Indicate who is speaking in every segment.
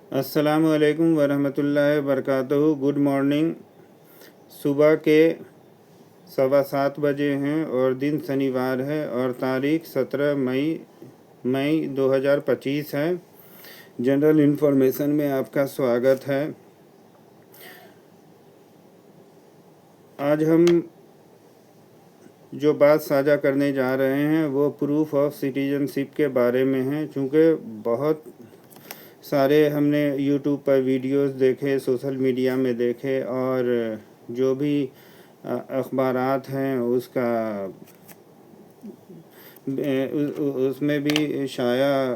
Speaker 1: अस्सलामु अलैकुम वरहमतुल्लाहि वबरकातुहू। Good morning. सुबह के 7:15 बजे हैं और दिन शनिवार है और तारीख 17 मई 2025 है। जनरल इन्फॉर्मेशन में आपका स्वागत है। आज हम जो बात साझा करने जा रहे हैं वो प्रूफ ऑफ सिटीजनशिप के बारे में है। चूँकि बहुत सारे हमने यूट्यूब पर वीडियोस देखे, सोशल मीडिया में देखे और जो भी अखबारात हैं उसमें भी शाया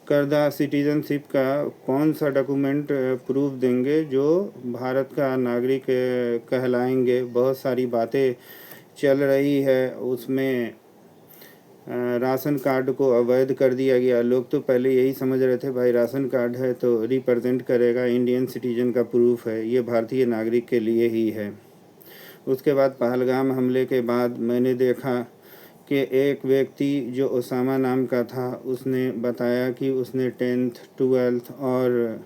Speaker 1: करदा सिटीजनशिप का कौन सा डॉक्यूमेंट प्रूफ देंगे जो भारत का नागरिक कहलाएंगे। बहुत सारी बातें चल रही है। उसमें राशन कार्ड को अवैध कर दिया गया। लोग तो पहले यही समझ रहे थे भाई राशन कार्ड है तो रिप्रेजेंट करेगा, इंडियन सिटीजन का प्रूफ है, ये भारतीय नागरिक के लिए ही है। उसके बाद पहलगाम हमले के बाद मैंने देखा कि एक व्यक्ति जो ओसामा नाम का था उसने बताया कि उसने 10th 12th और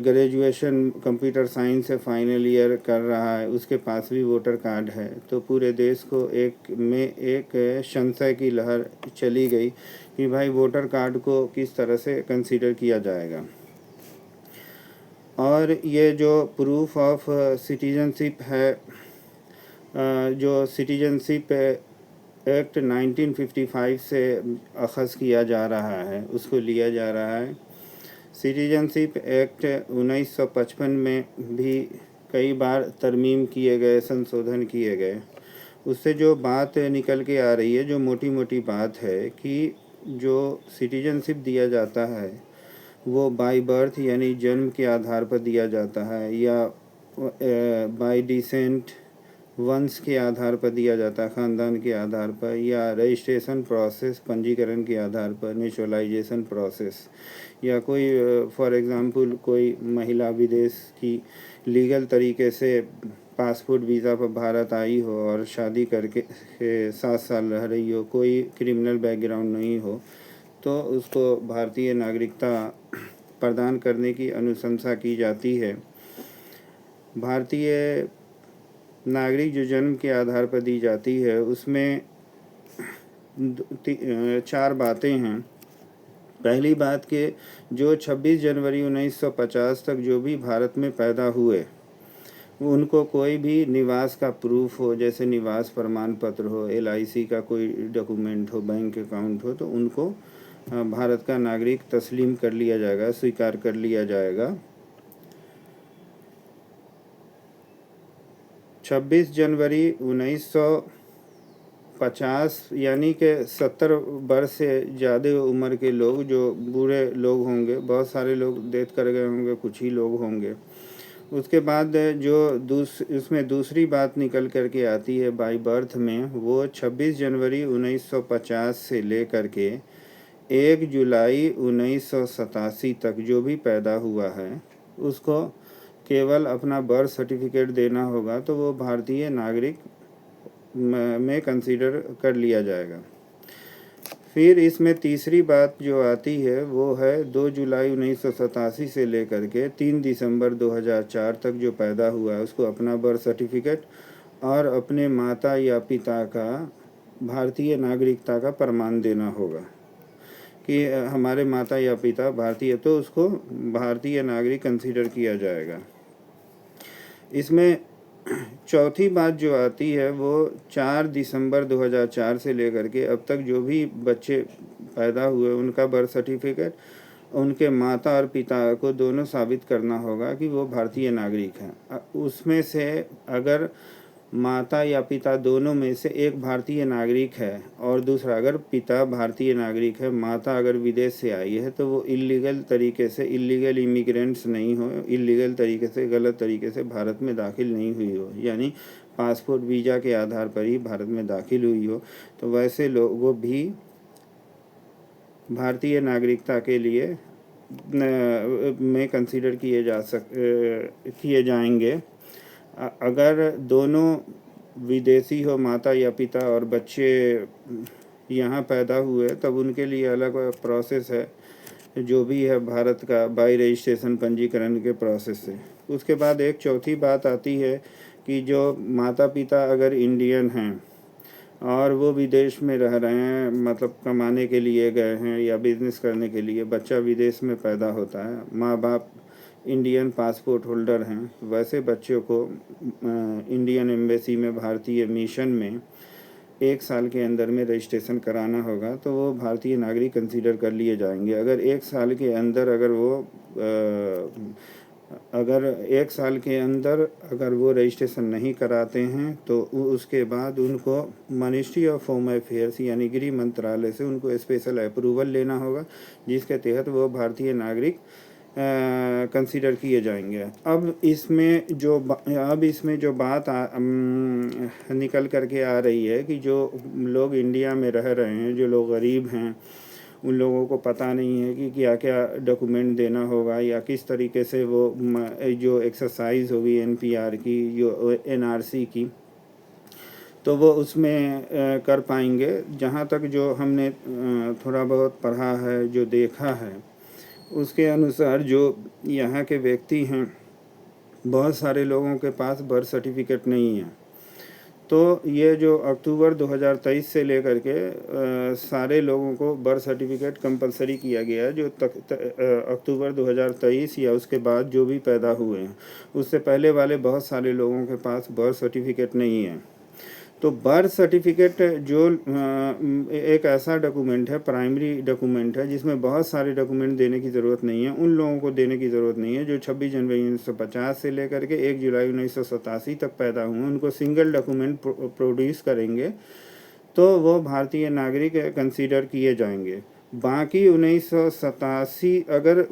Speaker 1: ग्रेजुएशन कंप्यूटर साइंस से फाइनल ईयर कर रहा है, उसके पास भी वोटर कार्ड है। तो पूरे देश को एक संशय की लहर चली गई कि भाई वोटर कार्ड को किस तरह से कंसीडर किया जाएगा। और ये जो प्रूफ ऑफ सिटीजनशिप है, जो सिटीजनशिप एक्ट 1955 से अखज़ किया जा रहा है, उसको लिया जा रहा है। सिटीजनशिप एक्ट 1955 में भी कई बार तरमीम किए गए, संशोधन किए गए। उससे जो बात निकल के आ रही है, जो मोटी मोटी बात है कि जो सिटीजनशिप दिया जाता है वो बाय बर्थ यानी जन्म के आधार पर दिया जाता है या बाय डिसेंट वंश के आधार पर दिया जाता है, ख़ानदान के आधार पर, या रजिस्ट्रेशन प्रोसेस पंजीकरण के आधार पर, नेचुरलाइजेशन प्रोसेस, या कोई फॉर एग्ज़ाम्पल कोई महिला विदेश की लीगल तरीके से पासपोर्ट वीज़ा पर भारत आई हो और शादी करके 7 साल रह रही हो, कोई क्रिमिनल बैकग्राउंड नहीं हो, तो उसको भारतीय नागरिकता प्रदान करने की अनुशंसा की जाती है। भारतीय नागरिक जो जन्म के आधार पर दी जाती है उसमें 4 बातें हैं। पहली बात कि जो 26 जनवरी 1950 तक जो भी भारत में पैदा हुए उनको कोई भी निवास का प्रूफ हो, जैसे निवास प्रमाण पत्र हो, LIC का कोई डॉक्यूमेंट हो, बैंक अकाउंट हो, तो उनको भारत का नागरिक तस्लीम कर लिया जाएगा, स्वीकार कर लिया जाएगा। 26 जनवरी 1950 यानी कि 70 वर्ष से ज़्यादा उम्र के लोग, जो बूढ़े लोग होंगे, बहुत सारे लोग डेथ कर गए होंगे, कुछ ही लोग होंगे। उसके बाद जो उसमें दूसरी बात निकल कर के आती है बाय बर्थ में, वो 26 जनवरी 1950 से लेकर के 1 जुलाई 1987 तक जो भी पैदा हुआ है उसको केवल अपना बर्थ सर्टिफिकेट देना होगा तो वो भारतीय नागरिक में कंसीडर कर लिया जाएगा। फिर इसमें तीसरी बात जो आती है वो है 2 जुलाई 1987 से लेकर के 3 दिसंबर 2004 तक जो पैदा हुआ है उसको अपना बर्थ सर्टिफिकेट और अपने माता या पिता का भारतीय नागरिकता का प्रमाण देना होगा कि हमारे माता या पिता भारतीय, तो उसको भारतीय नागरिक कंसीडर किया जाएगा। इसमें चौथी बात जो आती है वो 4 दिसंबर 2004 से लेकर के अब तक जो भी बच्चे पैदा हुए उनका बर्थ सर्टिफिकेट उनके माता और पिता को दोनों साबित करना होगा कि वो भारतीय नागरिक हैं। उसमें से अगर माता या पिता दोनों में से एक भारतीय नागरिक है और दूसरा, अगर पिता भारतीय नागरिक है, माता अगर विदेश से आई है, तो वो इलीगल तरीके से, इलीगल इमिग्रेंट्स नहीं हो, इलीगल तरीके से, गलत तरीके से भारत में दाखिल नहीं हुई हो, यानी पासपोर्ट वीज़ा के आधार पर ही भारत में दाखिल हुई हो, तो वैसे लोगों भी भारतीय नागरिकता के लिए में कंसीडर किए जाएंगे। अगर दोनों विदेशी हो, माता या पिता, और बच्चे यहाँ पैदा हुए, तब उनके लिए अलग प्रोसेस है जो भी है भारत का बाई रजिस्ट्रेशन पंजीकरण के प्रोसेस से। उसके बाद एक चौथी बात आती है कि जो माता पिता अगर इंडियन हैं और वो विदेश में रह रहे हैं, मतलब कमाने के लिए गए हैं या बिज़नेस करने के लिए, बच्चा विदेश में पैदा होता है, माँ बाप इंडियन पासपोर्ट होल्डर हैं, वैसे बच्चों को इंडियन एम्बेसी में, भारतीय मिशन में 1 साल के अंदर में रजिस्ट्रेशन कराना होगा, तो वो भारतीय नागरिक कंसीडर कर लिए जाएंगे। अगर 1 साल के अंदर अगर वो रजिस्ट्रेशन नहीं कराते हैं तो उसके बाद उनको मिनिस्ट्री ऑफ होम अफेयर्स यानी गृह मंत्रालय से उनको स्पेशल अप्रूवल लेना होगा, जिसके तहत वो भारतीय नागरिक कंसीडर किए जाएंगे। अब इसमें जो बात निकल करके आ रही है कि जो लोग इंडिया में रह रहे हैं, जो लोग गरीब हैं, उन लोगों को पता नहीं है कि क्या क्या डॉक्यूमेंट देना होगा या किस तरीके से वो जो एक्सरसाइज होगी एनपीआर की, जो एनआरसी की, तो वो उसमें कर पाएंगे। जहाँ तक जो हमने थोड़ा बहुत पढ़ा है, जो देखा है, उसके अनुसार जो यहाँ के व्यक्ति हैं, बहुत सारे लोगों के पास बर्थ सर्टिफिकेट नहीं है। तो ये जो अक्टूबर 2023 से लेकर के सारे लोगों को बर्थ सर्टिफिकेट कंपलसरी किया गया है, जो अक्टूबर 2023 या उसके बाद जो भी पैदा हुए हैं। उससे पहले वाले बहुत सारे लोगों के पास बर्थ सर्टिफिकेट नहीं है। तो बर्थ सर्टिफिकेट जो एक ऐसा डॉक्यूमेंट है, प्राइमरी डॉक्यूमेंट है, जिसमें बहुत सारे डॉक्यूमेंट देने की ज़रूरत नहीं है। उन लोगों को देने की ज़रूरत नहीं है जो 26 जनवरी 1950 से लेकर के 1 जुलाई 1987 तक पैदा हुए। उनको सिंगल डॉक्यूमेंट प्रोड्यूस करेंगे तो वो भारतीय नागरिक कंसीडर किए जाएंगे। बाकी 1987 अगर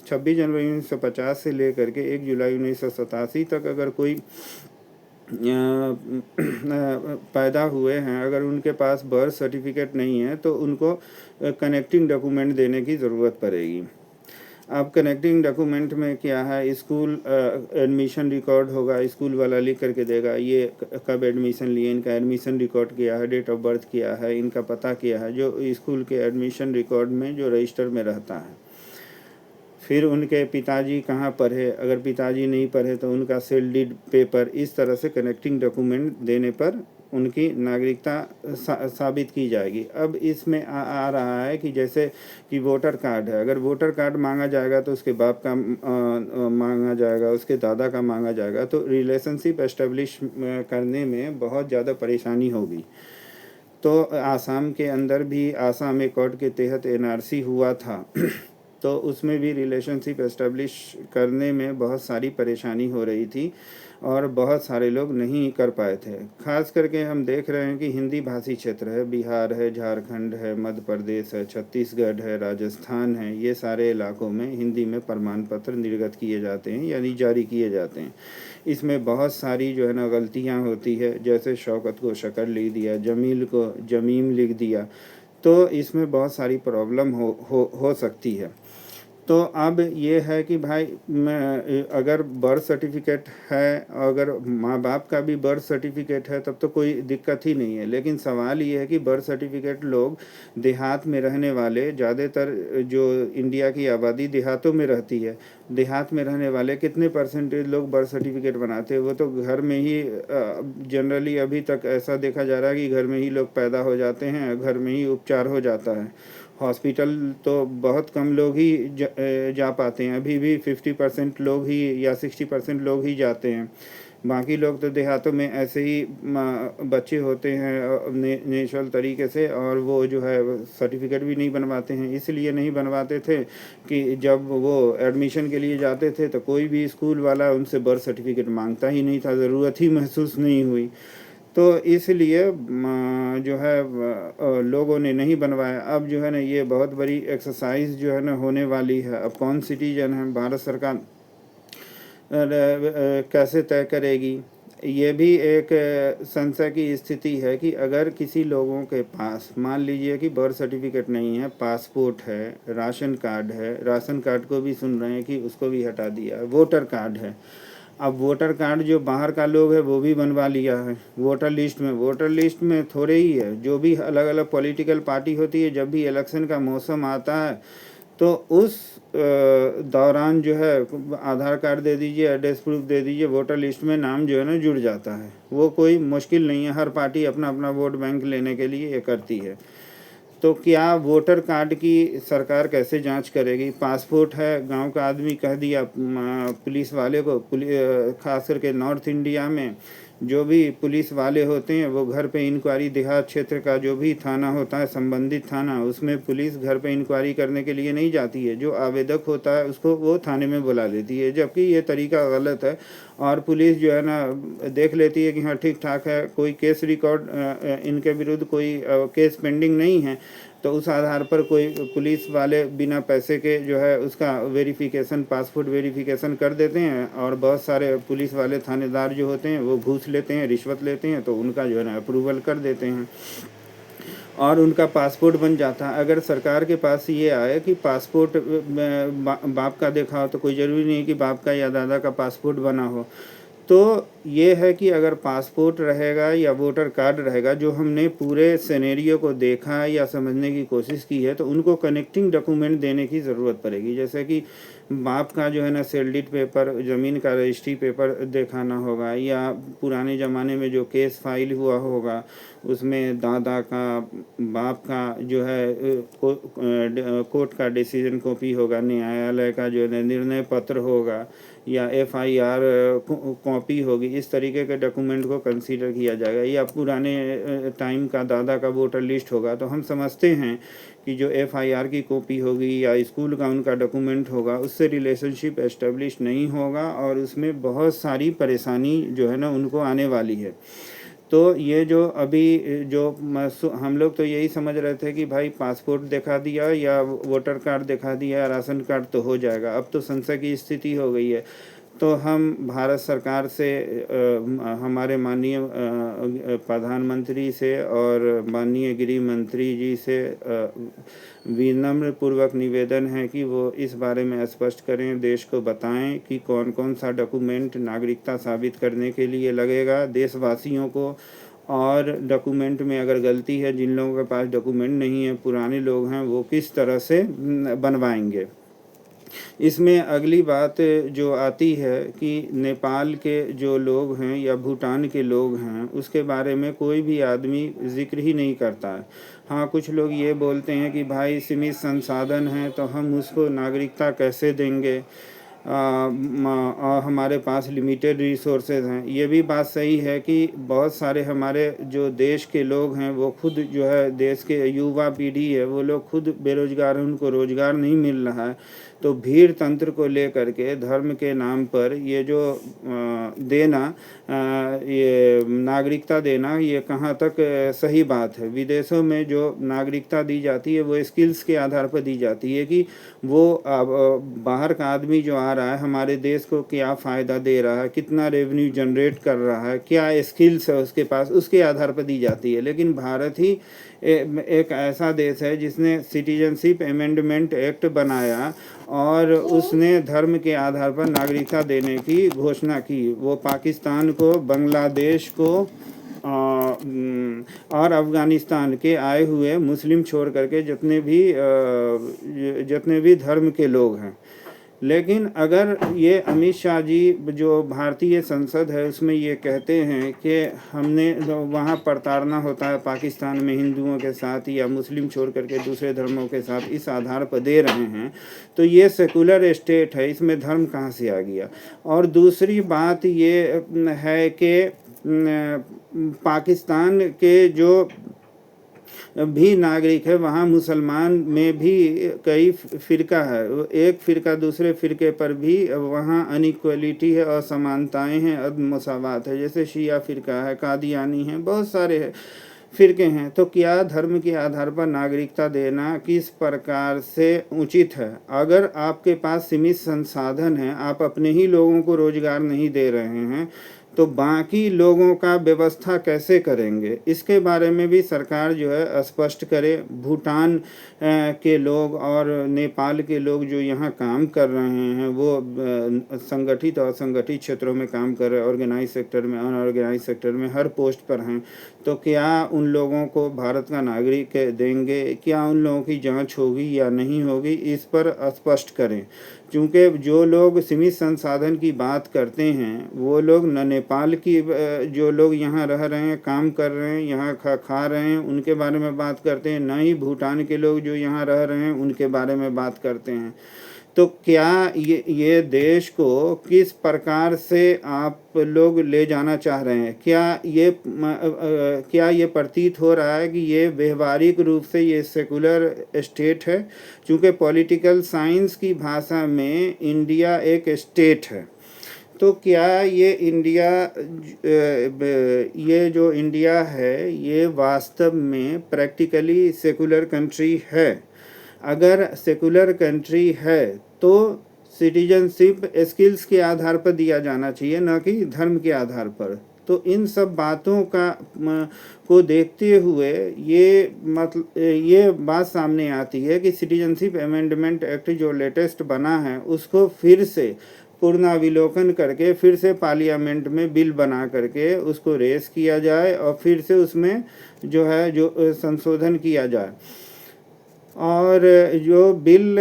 Speaker 1: 26 जनवरी 1950 से लेकर के 1 जुलाई 1987 तक अगर कोई पैदा हुए हैं, अगर उनके पास बर्थ सर्टिफिकेट नहीं है तो उनको कनेक्टिंग डॉक्यूमेंट देने की ज़रूरत पड़ेगी। अब कनेक्टिंग डॉक्यूमेंट में क्या है, स्कूल एडमिशन रिकॉर्ड होगा, स्कूल वाला लिख करके देगा ये कब एडमिशन लिए, इनका एडमिशन रिकॉर्ड किया है, डेट ऑफ बर्थ किया है, इनका पता किया है, जो स्कूल के एडमिशन रिकॉर्ड में जो रजिस्टर में रहता है। फिर उनके पिताजी कहाँ पढ़े, अगर पिताजी नहीं पढ़े तो उनका सेल डीड पेपर, इस तरह से कनेक्टिंग डॉक्यूमेंट देने पर उनकी नागरिकता साबित की जाएगी। अब इसमें आ रहा है कि जैसे कि वोटर कार्ड है, अगर वोटर कार्ड मांगा जाएगा तो उसके बाप का मांगा जाएगा, उसके दादा का मांगा जाएगा, तो रिलेशनशिप एस्टेब्लिश करने में बहुत ज़्यादा परेशानी होगी। तो आसाम के अंदर भी आसाम एकॉर्ड के तहत एनआरसी हुआ था तो उसमें भी रिलेशनशिप एस्टेब्लिश करने में बहुत सारी परेशानी हो रही थी और बहुत सारे लोग नहीं कर पाए थे। खास करके हम देख रहे हैं कि हिंदी भाषी क्षेत्र है, बिहार है, झारखंड है, मध्य प्रदेश है, छत्तीसगढ़ है, राजस्थान है, ये सारे इलाकों में हिंदी में प्रमाण पत्र निर्गत किए जाते हैं यानी जारी किए जाते हैं। इसमें बहुत सारी जो है ना गलतियाँ होती है, जैसे शौकत को शकर लिख दिया, जमील को जमीम लिख दिया, तो इसमें बहुत सारी प्रॉब्लम हो सकती है। तो अब ये है कि भाई अगर बर्थ सर्टिफिकेट है, अगर माँ बाप का भी बर्थ सर्टिफिकेट है, तब तो कोई दिक्कत ही नहीं है। लेकिन सवाल ये है कि बर्थ सर्टिफिकेट लोग देहात में रहने वाले, ज़्यादातर जो इंडिया की आबादी देहातों में रहती है, देहात में रहने वाले कितने परसेंटेज लोग बर्थ सर्टिफिकेट बनाते हैं? वो तो घर में ही जनरली अभी तक ऐसा देखा जा रहा है कि घर में ही लोग पैदा हो जाते हैं, घर में ही उपचार हो जाता है। हॉस्पिटल तो बहुत कम लोग ही जा पाते हैं, अभी भी 50% लोग ही या 60% लोग ही जाते हैं। बाकी लोग तो देहातों में ऐसे ही बच्चे होते हैं नेचुरल तरीके से, और वो जो है सर्टिफिकेट भी नहीं बनवाते हैं। इसलिए नहीं बनवाते थे कि जब वो एडमिशन के लिए जाते थे तो कोई भी स्कूल वाला उनसे बर्थ सर्टिफिकेट मांगता ही नहीं था, ज़रूरत ही महसूस नहीं हुई। तो इसलिए जो है लोगों ने नहीं बनवाया। अब जो है ना ये बहुत बड़ी एक्सरसाइज जो है ना होने वाली है। अब कौन सिटीजन है, भारत सरकार कैसे तय करेगी? ये भी एक संशय की स्थिति है कि अगर किसी लोगों के पास मान लीजिए कि बर्थ सर्टिफिकेट नहीं है, पासपोर्ट है, राशन कार्ड है, राशन कार्ड को भी सुन रहे हैं कि उसको भी हटा दिया, वोटर कार्ड है। अब वोटर कार्ड जो बाहर का लोग है वो भी बनवा लिया है वोटर लिस्ट में थोड़े ही है। जो भी अलग अलग पॉलिटिकल पार्टी होती है, जब भी इलेक्शन का मौसम आता है तो उस दौरान जो है आधार कार्ड दे दीजिए, एड्रेस प्रूफ दे दीजिए, वोटर लिस्ट में नाम जो है ना जुड़ जाता है। वो कोई मुश्किल नहीं है, हर पार्टी अपना अपना वोट बैंक लेने के लिए ये करती है। तो क्या वोटर कार्ड की सरकार कैसे जांच करेगी? पासपोर्ट है, गांव का आदमी कह दिया पुलिस वाले को, खास करके नॉर्थ इंडिया में जो भी पुलिस वाले होते हैं वो घर पे इंक्वायरी, देहात क्षेत्र का जो भी थाना होता है, संबंधित थाना, उसमें पुलिस घर पे इंक्वायरी करने के लिए नहीं जाती है। जो आवेदक होता है उसको वो थाने में बुला लेती है, जबकि ये तरीका गलत है। और पुलिस जो है ना देख लेती है कि हाँ ठीक ठाक है, कोई केस रिकॉर्ड इनके विरुद्ध कोई केस पेंडिंग नहीं है, तो उस आधार पर कोई पुलिस वाले बिना पैसे के जो है उसका वेरिफिकेशन, पासपोर्ट वेरिफिकेशन कर देते हैं। और बहुत सारे पुलिस वाले थानेदार जो होते हैं वो घूस लेते हैं, रिश्वत लेते हैं, तो उनका जो है ना अप्रूवल कर देते हैं और उनका पासपोर्ट बन जाता है। अगर सरकार के पास ये आए कि पासपोर्ट बाप का देखा हो, तो कोई ज़रूरी नहीं कि बाप का या दादा का पासपोर्ट बना हो। तो ये है कि अगर पासपोर्ट रहेगा या वोटर कार्ड रहेगा, जो हमने पूरे सिनेरियो को देखा या समझने की कोशिश की है, तो उनको कनेक्टिंग डॉक्यूमेंट देने की ज़रूरत पड़ेगी। जैसे कि बाप का जो है ना सेल पेपर, ज़मीन का रजिस्ट्री पेपर दिखाना होगा, या पुराने ज़माने में जो केस फाइल हुआ होगा उसमें दादा का, बाप का जो है कोर्ट का डिसीजन कॉपी होगा, न्यायालय का जो है निर्णय पत्र होगा, या FIR कॉपी होगी। इस तरीके के डॉक्यूमेंट को कंसीडर किया जाएगा। या पुराने टाइम का दादा का वोटर लिस्ट होगा, तो हम समझते हैं कि जो FIR की कॉपी होगी या स्कूल का उनका डॉक्यूमेंट होगा, उससे रिलेशनशिप एस्टेब्लिश नहीं होगा और उसमें बहुत सारी परेशानी जो है ना उनको आने वाली है। तो ये जो अभी जो हम लोग तो यही समझ रहे थे कि भाई पासपोर्ट दिखा दिया या वोटर कार्ड दिखा दिया, राशन कार्ड तो हो जाएगा। अब तो संशय की स्थिति हो गई है। तो हम भारत सरकार से हमारे माननीय प्रधानमंत्री से और माननीय गृह मंत्री जी से विनम्र पूर्वक निवेदन है कि वो इस बारे में स्पष्ट करें, देश को बताएं कि कौन कौन सा डॉक्यूमेंट नागरिकता साबित करने के लिए लगेगा देशवासियों को। और डॉक्यूमेंट में अगर गलती है, जिन लोगों के पास डॉक्यूमेंट नहीं है, पुराने लोग हैं, वो किस तरह से बनवाएंगे। इसमें अगली बात जो आती है कि नेपाल के जो लोग हैं या भूटान के लोग हैं, उसके बारे में कोई भी आदमी जिक्र ही नहीं करता है। हाँ, कुछ लोग ये बोलते हैं कि भाई सीमित संसाधन हैं तो हम उसको नागरिकता कैसे देंगे, हमारे पास लिमिटेड रिसोर्सेज हैं। ये भी बात सही है कि बहुत सारे हमारे जो देश के लोग हैं वो खुद जो है, देश के युवा पीढ़ी है, वो लोग खुद बेरोजगार हैं, उनको रोजगार नहीं मिल रहा है। तो भीड़ तंत्र को लेकर के धर्म के नाम पर ये जो देना, ये नागरिकता देना, ये कहाँ तक सही बात है। विदेशों में जो नागरिकता दी जाती है वो स्किल्स के आधार पर दी जाती है कि वो बाहर का आदमी जो आ रहा है हमारे देश को क्या फ़ायदा दे रहा है, कितना रेवेन्यू जनरेट कर रहा है, क्या स्किल्स है उसके पास, उसके आधार पर दी जाती है। लेकिन भारत ही एक ऐसा देश है जिसने सिटीजनशिप अमेंडमेंट एक्ट बनाया और उसने धर्म के आधार पर नागरिकता देने की घोषणा की। वो पाकिस्तान को, बांग्लादेश को और अफ़गानिस्तान के आए हुए मुस्लिम छोड़ करके जितने भी धर्म के लोग हैं। लेकिन अगर ये अमित शाह जी जो भारतीय संसद है उसमें ये कहते हैं कि हमने वहाँ प्रताड़ना होता है पाकिस्तान में हिंदुओं के साथ या मुस्लिम छोड़ करके दूसरे धर्मों के साथ, इस आधार पर दे रहे हैं, तो ये सेकुलर स्टेट है, इसमें धर्म कहाँ से आ गया। और दूसरी बात ये है कि पाकिस्तान के जो भी नागरिक है वहाँ मुसलमान में भी कई फ़िरका है, एक फ़िरका दूसरे फ़िरके पर भी वहाँ अनइक्वलिटी है, असमानताएं हैं, अदमसावात है। जैसे शिया फ़िरका है, कादियानी है, बहुत सारे फ़िरके हैं। तो क्या धर्म के आधार पर नागरिकता देना किस प्रकार से उचित है? अगर आपके पास सीमित संसाधन हैं, आप अपने ही लोगों को रोज़गार नहीं दे रहे हैं, तो बाकी लोगों का व्यवस्था कैसे करेंगे, इसके बारे में भी सरकार जो है स्पष्ट करे। भूटान के लोग और नेपाल के लोग जो यहाँ काम कर रहे हैं वो संगठित और असंगठित क्षेत्रों में काम कर रहे हैं, ऑर्गेनाइज सेक्टर में, अनऑर्गेनाइज सेक्टर में, हर पोस्ट पर हैं। तो क्या उन लोगों को भारत का नागरिक देंगे, क्या उन लोगों की जांच होगी या नहीं होगी, इस पर स्पष्ट करें। क्योंकि जो लोग सीमित संसाधन की बात करते हैं वो लोग न नेपाल की जो लोग यहाँ रह रहे हैं, काम कर रहे हैं, यहाँ खा रहे हैं, उनके बारे में बात करते हैं, न ही भूटान के लोग जो यहाँ रह रहे हैं उनके बारे में बात करते हैं। तो क्या ये देश को किस प्रकार से आप लोग ले जाना चाह रहे हैं? क्या ये प्रतीत हो रहा है कि ये व्यवहारिक रूप से ये सेकुलर स्टेट है? क्योंकि पॉलिटिकल साइंस की भाषा में इंडिया एक स्टेट है। तो क्या ये इंडिया, ये जो इंडिया है ये वास्तव में प्रैक्टिकली सेकुलर कंट्री है? अगर सेकुलर कंट्री है तो सिटीजनशिप स्किल्स के आधार पर दिया जाना चाहिए, न कि धर्म के आधार पर। तो इन सब बातों को देखते हुए ये बात सामने आती है कि सिटीजनशिप अमेंडमेंट एक्ट जो लेटेस्ट बना है उसको फिर से पुनराविलोकन करके फिर से पार्लियामेंट में बिल बना करके उसको रेस किया जाए और फिर से उसमें जो है जो संशोधन किया जाए, और जो बिल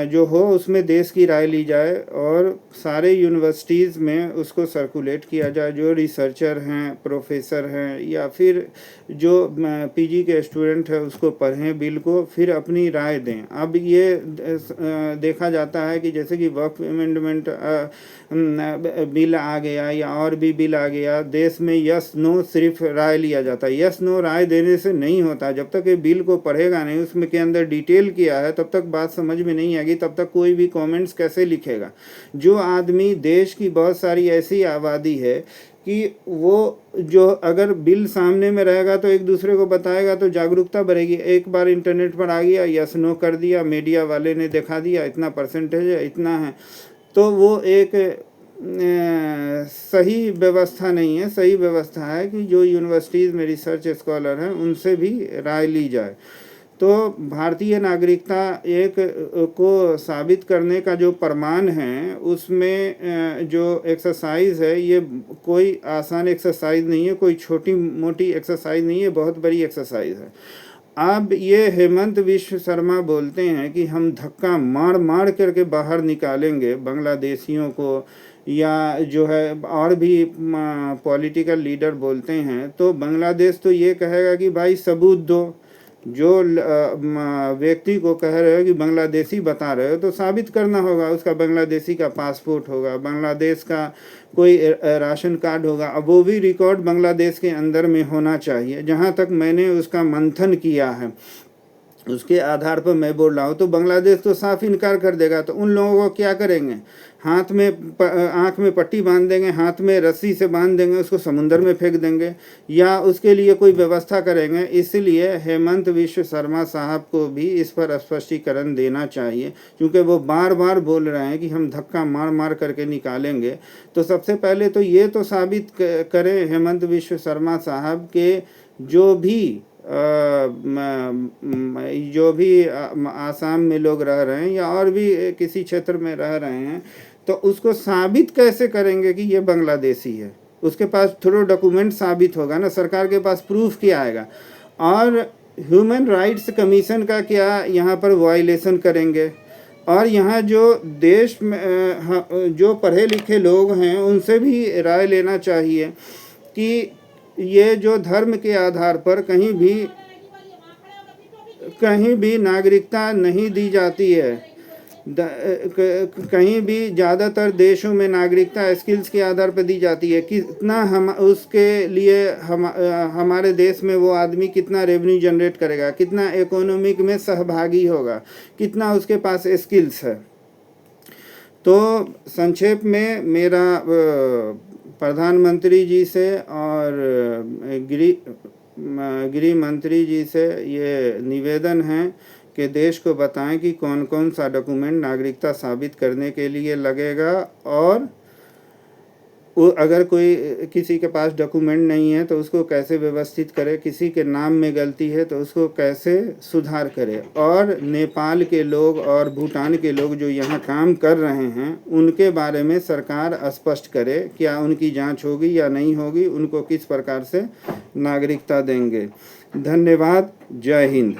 Speaker 1: जो हो उसमें देश की राय ली जाए और सारे यूनिवर्सिटीज़ में उसको सर्कुलेट किया जाए। जो रिसर्चर हैं, प्रोफेसर हैं या फिर जो पीजी के स्टूडेंट हैं उसको पढ़ें बिल को, फिर अपनी राय दें। अब ये देखा जाता है कि जैसे कि वक्फ अमेंडमेंट बिल आ गया या और भी बिल आ गया, देश में यस नो सिर्फ राय लिया जाता है। यस नो राय देने से नहीं होता, जब तक ये बिल को पढ़ेगा नहीं, उसमें के अंदर डिटेल किया है, तब तक बात समझ में नहीं आएगी, तब तक कोई भी कमेंट्स कैसे लिखेगा। जो आदमी, देश की बहुत सारी ऐसी आबादी है कि वो जो अगर बिल सामने में रहेगा तो एक दूसरे को बताएगा तो जागरूकता बढ़ेगी। एक बार इंटरनेट पर आ गया, यस नो कर दिया, मीडिया वाले ने दिखा दिया इतना परसेंटेज है, इतना है, तो वो एक सही व्यवस्था नहीं है। सही व्यवस्था है कि जो यूनिवर्सिटीज़ में रिसर्च स्कॉलर हैं उनसे भी राय ली जाए। तो भारतीय नागरिकता एक को साबित करने का जो प्रमाण है उसमें जो एक्सरसाइज है ये कोई आसान एक्सरसाइज नहीं है, कोई छोटी मोटी एक्सरसाइज नहीं है, बहुत बड़ी एक्सरसाइज है। अब ये हेमंत विश्व शर्मा बोलते हैं कि हम धक्का मार मार करके बाहर निकालेंगे बांग्लादेशियों को, या जो है और भी पॉलिटिकल लीडर बोलते हैं, तो बांग्लादेश तो ये कहेगा कि भाई सबूत दो। जो व्यक्ति को कह रहे हो कि बांग्लादेशी बता रहे हो तो साबित करना होगा, उसका बांग्लादेशी का पासपोर्ट होगा, बांग्लादेश का कोई राशन कार्ड होगा, अब वो भी रिकॉर्ड बांग्लादेश के अंदर में होना चाहिए। जहाँ तक मैंने उसका मंथन किया है उसके आधार पर मैं बोल रहा हूँ, तो बांग्लादेश तो साफ इनकार कर देगा। तो उन लोगों को क्या करेंगे? हाथ में आँख में पट्टी बांध देंगे, हाथ में रस्सी से बांध देंगे, उसको समुंदर में फेंक देंगे, या उसके लिए कोई व्यवस्था करेंगे। इसलिए हेमंत विश्व शर्मा साहब को भी इस पर स्पष्टीकरण देना चाहिए, क्योंकि वो बार बार बोल रहे हैं कि हम धक्का मार मार करके निकालेंगे। तो सबसे पहले तो ये तो साबित करें हेमंत विश्व शर्मा साहब के जो भी आसाम में लोग रह रहे हैं या और भी किसी क्षेत्र में रह रहे हैं, तो उसको साबित कैसे करेंगे कि ये बांग्लादेशी है? उसके पास थोड़ा डॉक्यूमेंट साबित होगा ना, सरकार के पास प्रूफ क्या आएगा? और ह्यूमन राइट्स कमीशन का क्या यहाँ पर वायलेशन करेंगे? और यहाँ जो देश में जो पढ़े लिखे लोग हैं उनसे भी राय लेना चाहिए कि ये जो धर्म के आधार पर कहीं भी नागरिकता नहीं दी जाती है, कहीं भी ज़्यादातर देशों में नागरिकता स्किल्स के आधार पर दी जाती है। कितना हम उसके लिए हमारे देश में वो आदमी कितना रेवेन्यू जनरेट करेगा, कितना इकोनॉमिक में सहभागी होगा, कितना उसके पास स्किल्स है। तो संक्षेप में मेरा प्रधानमंत्री जी से और गृह मंत्री जी से ये निवेदन है कि देश को बताएं कि कौन कौन सा डॉक्यूमेंट नागरिकता साबित करने के लिए लगेगा, और वो अगर कोई किसी के पास डॉक्यूमेंट नहीं है तो उसको कैसे व्यवस्थित करे, किसी के नाम में गलती है तो उसको कैसे सुधार करे, और नेपाल के लोग और भूटान के लोग जो यहाँ काम कर रहे हैं उनके बारे में सरकार स्पष्ट करे, क्या उनकी जांच होगी या नहीं होगी, उनको किस प्रकार से नागरिकता देंगे। धन्यवाद। जय हिंद।